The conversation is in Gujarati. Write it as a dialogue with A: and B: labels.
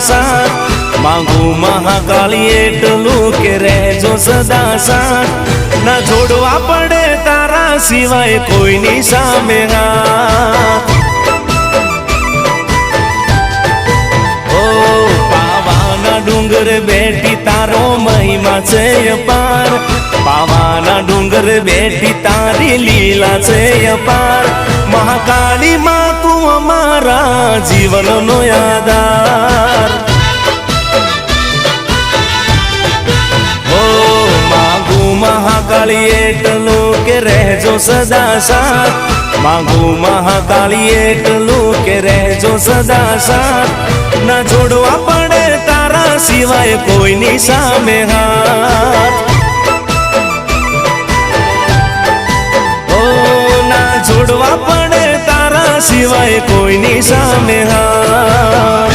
A: સાથ માંગુ મહાકાળી એટલું કે રહેજો સદા સાથ ના જોડવા પડે તારા સિવાય કોઈની સામે હાથ ઓ પાવાના ડુંગર બેઠી તારો મહિમા છે અપાર પાવાના ડુંગર બેઠી તારી લીલા છે અપાર મહાકાળી માં તું અમારા જીવનનો આધાર ઓ માંગુ મહાકાળી એટલું કે રહેજો સદા સાથ માંગુ મહાકાળી એટલું કે રહેજો સદા સાથ ના જોડવા પડે તારા સિવાય કોઈની સામે હાથ જોડવા પડે તારા સિવાય કોઈની સામે હા